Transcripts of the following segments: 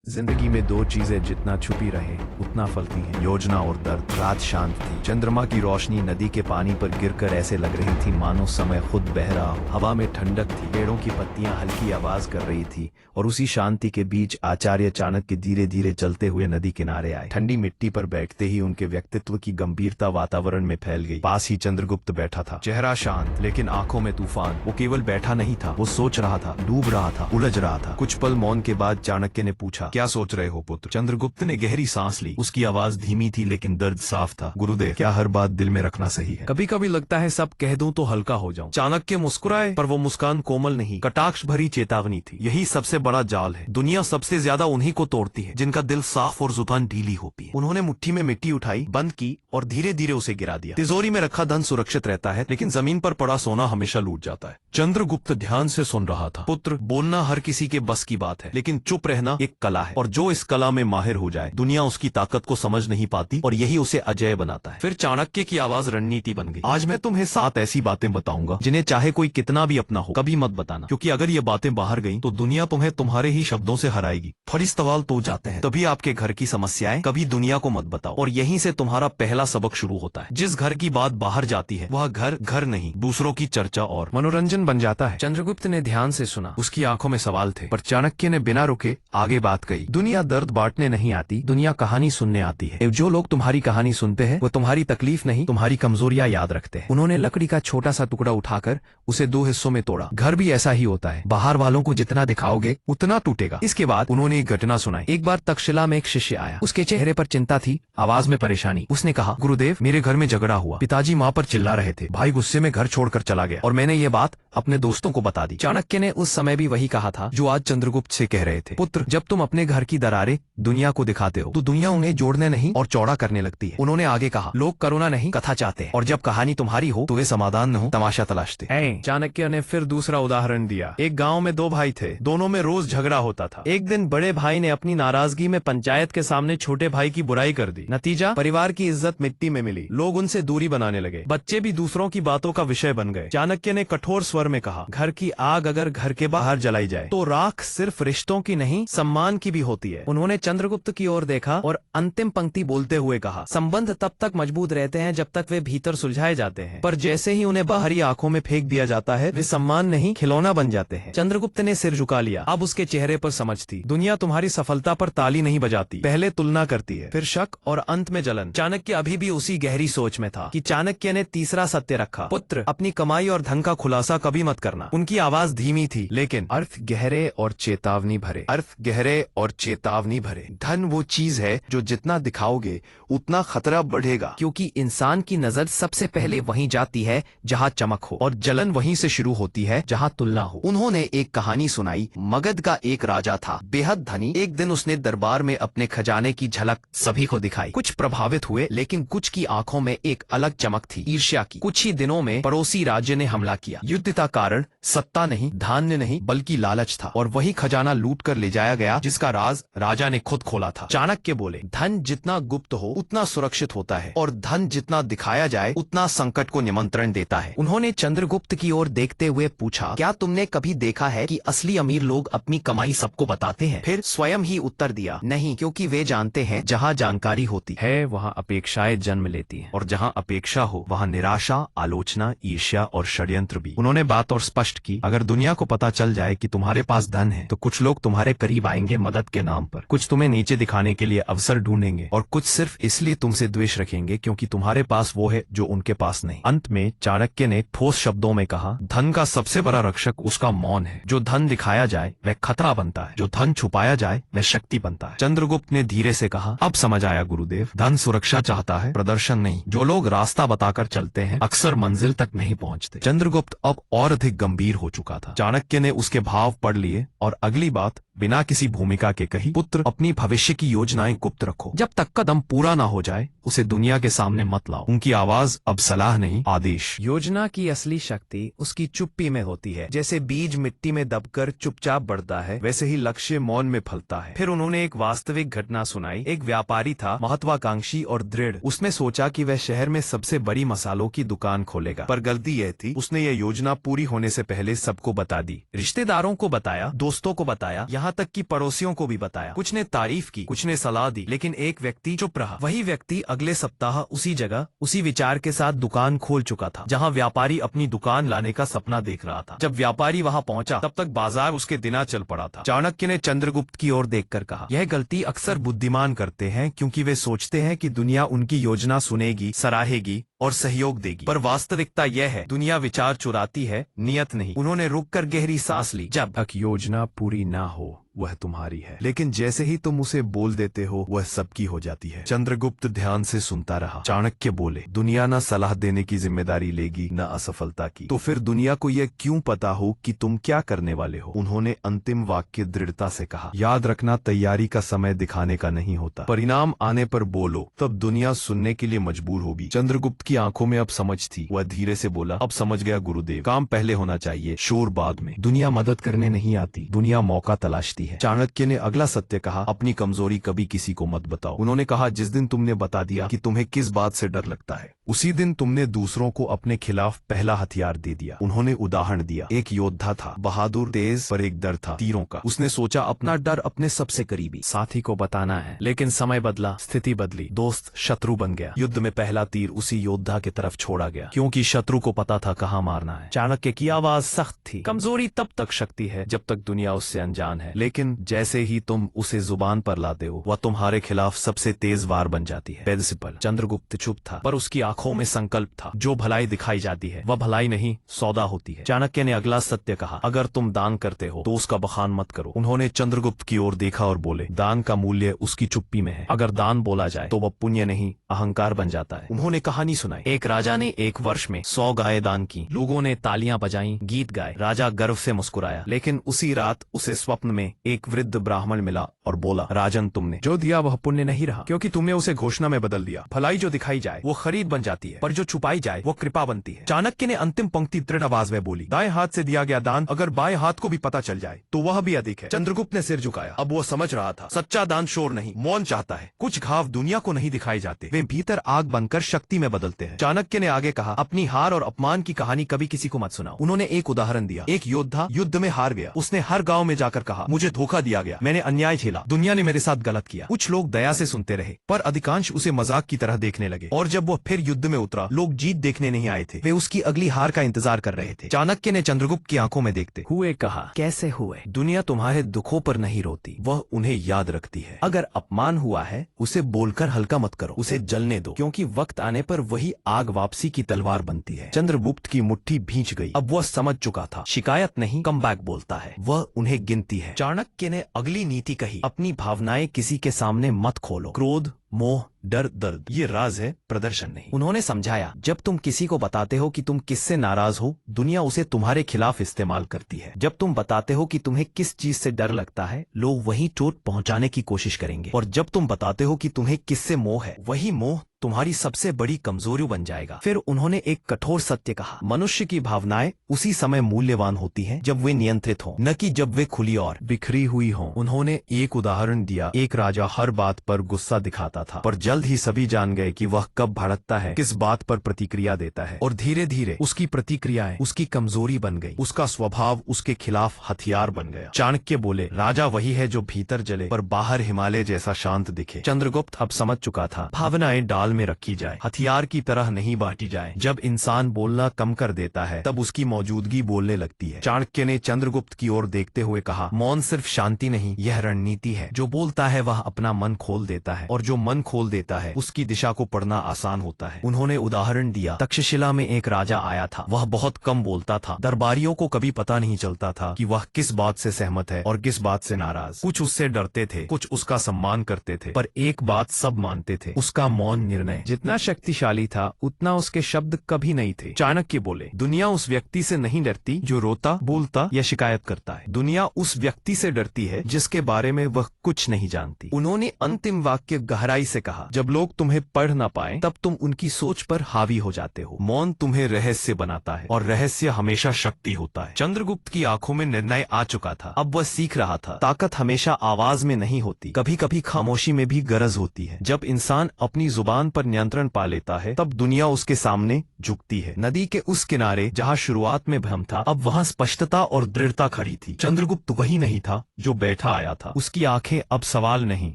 जिंदगी में दो चीजें जितना छुपी रहे उतना फलती हैं, योजना और दर्द। रात शांत थी, चंद्रमा की रोशनी नदी के पानी पर गिरकर ऐसे लग रही थी मानो समय खुद बह रहा हो। हवा में ठंडक थी, पेड़ों की पत्तियां हल्की आवाज कर रही थी और उसी शांति के बीच आचार्य चाणक्य धीरे धीरे चलते हुए नदी किनारे आए। ठंडी मिट्टी पर बैठते ही उनके व्यक्तित्व की गंभीरता वातावरण में फैल गई। पास ही चंद्रगुप्त बैठा था, चेहरा शांत लेकिन आंखों में तूफान। वो केवल बैठा नहीं था, वो सोच रहा था, डूब रहा था, उलझ रहा था। कुछ पल मौन के बाद चाणक्य ने पूछा, क्या सोच रहे हो पुत्र? चंद्रगुप्त ने गहरी सांस ली। उसकी आवाज धीमी थी लेकिन दर्द साफ था। गुरुदेव, क्या हर बात दिल में रखना सही है? कभी कभी लगता है सब कह दूं तो हल्का हो जाऊं। चाणक्य मुस्कुराए, पर वो मुस्कान कोमल नहीं, कटाक्ष भरी चेतावनी थी। यही सबसे बड़ा जाल है। दुनिया सबसे ज्यादा उन्हीं को तोड़ती है जिनका दिल साफ और जुबान ढीली होती है। उन्होंने मुट्ठी में मिट्टी उठाई, बंद की और धीरे धीरे उसे गिरा दिया। तिजोरी में रखा धन सुरक्षित रहता है लेकिन जमीन पर पड़ा सोना हमेशा लूट जाता है। चंद्रगुप्त ध्यान से सुन रहा था। पुत्र, बोलना हर किसी के बस की बात है लेकिन चुप रहना एक कला है, और जो इस कला में माहिर हो जाए दुनिया उसकी ताकत को समझ नहीं पाती और यही उसे अजय बनाता है। फिर चाणक्य की आवाज रणनीति बन गई। आज मैं तुम्हें 7 ऐसी बातें बताऊंगा जिन्हें चाहे कोई कितना भी अपना हो कभी मत बताना, क्योंकि अगर ये बातें बाहर गईं तो दुनिया तुम्हें तुम्हारे ही शब्दों से हराएगी। फरिश्तवाल तो जाते हैं, तभी आपके घर की समस्याएं कभी दुनिया को मत बताओ, और यहीं से तुम्हारा पहला सबक शुरू होता है। जिस घर की बात बाहर जाती है वह घर घर नहीं, दूसरों की चर्चा और मनोरंजन बन जाता है। चंद्रगुप्त ने ध्यान से सुना। उसकी आंखों में सवाल थे, पर चाणक्य ने बिना रुके आगे बात कही। दुनिया दर्द बांटने नहीं आती, दुनिया कहानी सुनने आती है। जो लोग तुम्हारी कहानी सुनते हैं वो तुम्हारी तकलीफ नहीं, तुम्हारी कमजोरियां याद रखते हैं। उन्होंने लकड़ी का छोटा सा टुकड़ा उठाकर उसे 2 हिस्सों में तोड़ा। घर भी ऐसा ही होता है, बाहर वालों को जितना दिखाओगे उतना टूटेगा। इसके बाद उन्होंने एक घटना सुनाई। एक बार तक्षशिला में एक शिष्य आया। उसके चेहरे पर चिंता थी, आवाज में परेशानी। उसने कहा, गुरुदेव, मेरे घर में झगड़ा हुआ, पिताजी माँ पर चिल्ला रहे थे, भाई गुस्से में घर छोड़कर चला गया और मैंने ये बात अपने दोस्तों को बता दी। चाणक्य ने उस समय भी वही कहा था जो आज चंद्रगुप्त से कह रहे थे। पुत्र, जब तुम अपने घर की दरारें दुनिया को दिखाते हो तो दुनिया उन्हें जोड़ने नहीं और चौड़ा करने लगती है। उन्होंने आगे कहा, लोग करुणा नहीं कथा चाहते हैं, और जब कहानी तुम्हारी हो तो वे समाधान न हो तमाशा तलाशते। चाणक्य ने फिर दूसरा उदाहरण दिया। एक गाँव में 2 भाई थे, दोनों में रोज झगड़ा होता था। एक दिन बड़े भाई ने अपनी नाराजगी में पंचायत के सामने छोटे भाई की बुराई कर दी। नतीजा, परिवार की इज्जत मिट्टी में मिली। लोग उनसे दूरी बनाने लगे, बच्चे भी दूसरों की बातों का विषय बन गए। चाणक्य ने कठोर स्वर में कहा, घर की आग अगर घर के बाहर जलाई जाए तो राख सिर्फ रिश्तों की नहीं सम्मान की भी होती है। उन्होंने चंद्रगुप्त की ओर देखा और अंतिम पंक्ति बोलते हुए कहा, संबंध तब तक मजबूत रहते हैं जब तक वे भीतर सुलझाए जाते हैं, पर जैसे ही उन्हें बाहरी आंखों में फेंक दिया जाता है वे सम्मान नहीं खिलौना बन जाते हैं। चंद्रगुप्त ने सिर झुका लिया। अब उसके चेहरे पर समझ थी। दुनिया तुम्हारी सफलता पर ताली नहीं बजाती, पहले तुलना करती है, फिर शक और अंत में जलन। चाणक्य अभी भी उसी गहरी सोच में था कि चाणक्य ने तीसरा सत्य रखा, पुत्र, अपनी कमाई और धन का खुलासा कभी मत करना। उनकी आवाज धीमी थी लेकिन अर्थ गहरे और चेतावनी भरे। अर्थ गहरे और चेतावनी भरे। धन वो चीज है जो जितना दिखाओगे उतना खतरा बढ़ेगा, क्योंकि इंसान की नजर सबसे पहले वहीं जाती है जहां चमक हो, और जलन वहीं से शुरू होती है जहां तुलना हो। उन्होंने एक कहानी सुनाई। मगध का एक राजा था, बेहद धनी। एक दिन उसने दरबार में अपने खजाने की झलक सभी को दिखाई। कुछ प्रभावित हुए लेकिन कुछ की आंखों में एक अलग चमक थी, ईर्ष्या की। कुछ ही दिनों में पड़ोसी राज्य ने हमला किया। युद्ध का कारण सत्ता नहीं, धान्य नहीं, बल्कि लालच था, और वही खजाना लूट कर ले जाया गया जिसका राज राजा ने खुद खोला था। चाणक्य बोले, धन जितना गुप्त हो उतना सुरक्षित होता है, और धन जितना दिखाया जाए उतना संकट को निमंत्रण देता है। उन्होंने चंद्रगुप्त की ओर देखते हुए पूछा, क्या तुमने कभी देखा है कि असली अमीर लोग अपनी कमाई सबको बताते हैं? फिर स्वयं ही उत्तर दिया, नहीं, क्योंकि वे जानते हैं जहाँ जानकारी होती है वहाँ अपेक्षाएं जन्म लेती हैं, और जहाँ अपेक्षा हो वहाँ निराशा, आलोचना, ईर्ष्या और षड्यंत्र भी। उन्होंने बात और स्पष्ट की, अगर दुनिया को पता चल जाए कि तुम्हारे पास धन है तो कुछ लोग तुम्हारे करीब आएंगे मदद के नाम पर, कुछ तुम्हें नीचे दिखाने के लिए अवसर ढूंढेंगे, और कुछ सिर्फ इसलिए तुमसे द्वेष रखेंगे क्योंकि तुम्हारे पास वो है जो उनके पास नहीं। अंत में चाणक्य ने ठोस शब्दों में कहा, धन का सबसे बड़ा रक्षक उसका मौन है। जो धन दिखाया जाए वह खतरा बनता है, जो धन छुपाया जाए वह शक्ति बनता है। चंद्रगुप्त ने धीरे से कहा, अब समझ आया गुरुदेव, धन सुरक्षा चाहता है, प्रदर्शन नहीं। जो लोग रास्ता बताकर चलते हैं अक्सर मंजिल तक नहीं पहुंचते। चंद्रगुप्त अब और अधिक गंभीर हो चुका था। चाणक्य ने उसके भाव पढ़ लिए और अगली बात बिना किसी भूमिका के कही, पुत्र, अपनी भविष्य की योजनाएं गुप्त रखो। जब तक कदम पूरा ना हो जाए उसे दुनिया के सामने मत लाओ। उनकी आवाज अब सलाह नहीं, आदेश। योजना की असली शक्ति उसकी चुप्पी में होती है। जैसे बीज मिट्टी में दबकर चुपचाप बढ़ता है, वैसे ही लक्ष्य मौन में में फलता है। फिर उन्होंने एक वास्तविक घटना सुनाई। एक व्यापारी था, महत्वाकांक्षी और दृढ़। उसने सोचा कि वह शहर में सबसे बड़ी मसालों की दुकान खोलेगा, पर गलती यह थी उसने यह योजना पूरी होने से पहले सबको बता दी। रिश्तेदारों को बताया, दोस्तों को बताया, यहाँ तक कि पड़ोसियों को भी बताया। कुछ ने तारीफ की, कुछ ने सलाह दी, लेकिन एक व्यक्ति चुप रहा। वही व्यक्ति अगले सप्ताह उसी जगह उसी विचार के साथ दुकान खोल चुका था जहाँ व्यापारी अपनी दुकान लाने का सपना देख रहा था। जब व्यापारी वहाँ पहुँचा तब तक बाजार उसके दिना चल पड़ा था। चाणक्य ने चंद्रगुप्त की ओर देखकर कहा, यह गलती अक्सर बुद्धिमान करते हैं, क्योंकि वे सोचते हैं कि दुनिया उनकी योजना सुनेगी, सराहेगी और सहयोग देगी। पर वास्तविकता यह है, दुनिया विचार चुराती है, नियत नहीं। उन्होंने रुककर गहरी सांस ली। जब तक योजना पूरी ना हो वह तुम्हारी है, लेकिन जैसे ही तुम उसे बोल देते हो वह सबकी हो जाती है। चंद्रगुप्त ध्यान से सुनता रहा। चाणक्य बोले, दुनिया न सलाह देने की जिम्मेदारी लेगी, न असफलता की। तो फिर दुनिया को यह क्यों पता हो कि तुम क्या करने वाले हो? उन्होंने अंतिम वाक्य दृढ़ता से कहा, याद रखना, तैयारी का समय दिखाने का नहीं होता। परिणाम आने पर बोलो, तब दुनिया सुनने के लिए मजबूर होगी। चंद्रगुप्त की आंखों में अब समझ थी। वह धीरे से बोला, अब समझ गया गुरुदेव, काम पहले होना चाहिए, शोर बाद में। दुनिया मदद करने नहीं आती, दुनिया मौका तलाशती है। चाणक्य ने अगला सत्य कहा, अपनी कमजोरी कभी किसी को मत बताओ। उन्होंने कहा, जिस दिन तुमने बता दिया कि तुम्हें किस बात से डर लगता है, उसी दिन तुमने दूसरों को अपने खिलाफ पहला हथियार दे दिया। उन्होंने उदाहरण दिया, एक योद्धा था, बहादुर, तेज, पर एक डर था, तीरों का। उसने सोचा अपना डर अपने सबसे करीबी साथी को बताना है, लेकिन समय बदला, स्थिति बदली, दोस्त शत्रु बन गया। युद्ध में पहला तीर उसी योद्धा की तरफ छोड़ा गया, क्योंकि शत्रु को पता था कहाँ मारना है। चाणक्य की आवाज सख्त थी, कमजोरी तब तक शक्ति है जब तक दुनिया उससे अनजान है, लेकिन जैसे ही तुम उसे जुबान पर लाते हो, वह तुम्हारे खिलाफ सबसे तेज वार बन जाती है। प्रिंसिपल। चंद्रगुप्त चुप था, पर उसकी आंखों में संकल्प था। जो भलाई दिखाई जाती है वह भलाई नहीं, सौदा होती है। चाणक्य ने अगला सत्य कहा, अगर तुम दान करते हो तो उसका बखान मत करो। उन्होंने चंद्रगुप्त की ओर देखा और बोले, दान का मूल्य उसकी चुप्पी में है। अगर दान बोला जाए तो वह पुण्य नहीं, अहंकार बन जाता है। उन्होंने कहानी सुनाई। एक राजा ने एक वर्ष में 100 गायें दान की। लोगों ने तालियां बजाई, गीत गाए। राजा गर्व से मुस्कुराया, लेकिन उसी रात उसे स्वप्न में एक वृद्ध ब्राह्मण मिला और बोला, राजन, तुमने जो दिया वह पुण्य नहीं रहा, क्योंकि तुमने उसे घोषणा में बदल दिया। भलाई जो दिखाई जाए वो खरीद बन जाती है, पर जो छुपाई जाए वो कृपा बनती है। चाणक्य ने अंतिम पंक्ति दृढ़ आवाज में बोली, दाएं हाथ से दिया गया दान अगर बाएं हाथ को भी पता चल जाए तो वह भी अधिक है। चंद्रगुप्त ने सिर झुकाया। अब वो समझ रहा था, सच्चा दान शोर नहीं, मौन चाहता है। कुछ घाव दुनिया को नहीं दिखाई जाते, वे भीतर आग बनकर शक्ति में बदलते हैं। चाणक्य ने आगे कहा, अपनी हार और अपमान की कहानी कभी किसी को मत सुनाओ। उन्होंने एक उदाहरण दिया। एक योद्धा युद्ध में हार गया। उसने हर गांव में जाकर कहा, मुझे धोखा दिया गया, मैंने अन्याय झेला, दुनिया ने मेरे साथ गलत किया। कुछ लोग दया से सुनते रहे, पर अधिकांश उसे मजाक की तरह देखने लगे। और जब वह फिर युद्ध में उतरा, लोग जीत देखने नहीं आए थे, वे उसकी अगली हार का इंतजार कर रहे थे। चाणक्य ने चंद्रगुप्त की आंखों में देखते हुए कहा, कैसे हुए? दुनिया तुम्हारे दुखों पर नहीं रोती, वह उन्हें याद रखती है। अगर अपमान हुआ है उसे बोलकर हल्का मत करो, उसे जलने दो, क्योंकि वक्त आने पर वही आग वापसी की तलवार बनती है। चंद्रगुप्त की मुट्ठी भींच गई। अब वह समझ चुका था, शिकायत नहीं, कमबैक बोलता है, वह उन्हें गिनती है। चाणक्य ने अगली नीति कही, अपनी भावनाएं किसी के सामने मत खोलो। क्रोध, मोह, डर, दर्द, ये राज है, प्रदर्शन नहीं। उन्होंने समझाया, जब तुम किसी को बताते हो कि तुम किससे नाराज हो, दुनिया उसे तुम्हारे खिलाफ इस्तेमाल करती है। जब तुम बताते हो कि तुम्हें किस चीज से डर लगता है, लोग वही चोट पहुंचाने की कोशिश करेंगे। और जब तुम बताते हो कि तुम्हें किससे मोह है, वही मोह तुम्हारी सबसे बड़ी कमजोरी बन जाएगा। फिर उन्होंने एक कठोर सत्य कहा, मनुष्य की भावनाएं उसी समय मूल्यवान होती हैं जब वे नियंत्रित हों, न कि जब वे खुली और बिखरी हुई हों। उन्होंने एक उदाहरण दिया। एक राजा हर बात पर गुस्सा दिखाता था, पर जल्द ही सभी जान गए कि वह कब भड़कता है, किस बात पर प्रतिक्रिया देता है, और धीरे धीरे उसकी प्रतिक्रियाएं उसकी कमजोरी बन गई। उसका स्वभाव उसके खिलाफ हथियार बन गया। चाणक्य बोले, राजा वही है जो भीतर जले पर बाहर हिमालय जैसा शांत दिखे। चंद्रगुप्त अब समझ चुका था, भावनाएं डाल में रखी जाए, हथियार की तरह नहीं बांटी जाए। जब इंसान बोलना कम कर देता है तब उसकी मौजूदगी बोलने लगती है। चाणक्य ने चंद्रगुप्त की ओर देखते हुए कहा, मौन सिर्फ शांति नहीं, यह रणनीति है। जो बोलता है वह अपना मन खोल देता है, और जो मन खोल देता है उसकी दिशा को पढ़ना आसान होता है। उन्होंने उदाहरण दिया, तक्षशिला में एक राजा आया था। वह बहुत कम बोलता था। दरबारियों को कभी पता नहीं चलता था कि वह किस बात से सहमत है और किस बात से नाराज। कुछ उससे डरते थे, कुछ उसका सम्मान करते थे, पर एक बात सब मानते थे, उसका मौन निर्णय जितना शक्तिशाली था उतना उसके शब्द कभी नहीं थे। चाणक्य बोले, दुनिया उस व्यक्ति से नहीं डरती जो रोता, बोलता या शिकायत करता है। दुनिया उस व्यक्ति से डरती है जिसके बारे में वह कुछ नहीं जानती। उन्होंने अंतिम वाक्य गहराई से कहा, जब लोग तुम्हें पढ़ ना पाए तब तुम उनकी सोच पर हावी हो जाते हो। मौन तुम्हें रहस्य बनाता है और रहस्य हमेशा शक्ति होता है। चंद्रगुप्त की आंखों में निर्णय आ चुका था। अब वह सीख रहा था, ताकत हमेशा आवाज में नहीं होती, कभी कभी खामोशी में भी गरज होती है। जब इंसान अपनी जुबान पर नियंत्रण पा लेता है तब दुनिया उसके सामने झुकती है। नदी के उस किनारे जहाँ शुरुआत में भ्रम था, अब वहाँ स्पष्टता और दृढ़ता खड़ी थी। चंद्रगुप्त वही नहीं था जो बैठा आया था। उसकी आंखें अब सवाल नहीं,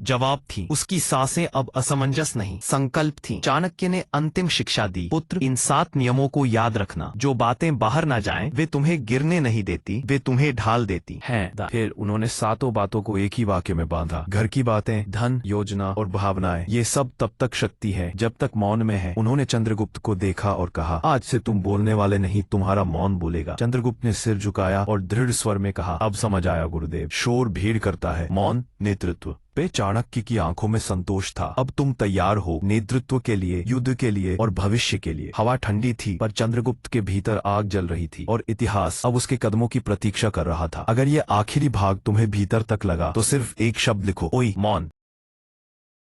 जवाब थी। उसकी सांसें अब असमंजस नहीं, संकल्प थी। चाणक्य ने अंतिम शिक्षा दी, पुत्र, इन 7 नियमों को याद रखना। जो बातें बाहर ना जाएं, वे तुम्हें गिरने नहीं देती, वे तुम्हें ढाल देती हैं। फिर उन्होंने 7 बातों को एक ही वाक्य में बांधा। घर की बातें, धन, योजना और भावनाएं, ये सब तब तक शक्ति है जब तक मौन में है। उन्होंने चंद्रगुप्त को देखा और कहा, आज से तुम बोलने वाले नहीं, तुम्हारा मौन बोलेगा। चंद्रगुप्त ने सिर झुकाया और दृढ़ स्वर में कहा, अब समझ आया गुरुदेव। शोर भीड़ करता है, मौन नेतृत्व पे। चाणक्य की आंखों में संतोष था। अब तुम तैयार हो नेतृत्व के लिए, युद्ध के लिए और भविष्य के लिए। हवा ठंडी थी पर चंद्रगुप्त के भीतर आग जल रही थी और इतिहास अब उसके कदमों की प्रतीक्षा कर रहा था। अगर ये आखिरी भाग तुम्हें भीतर तक लगा तो सिर्फ एक शब्द लिखो, ओई, मौन।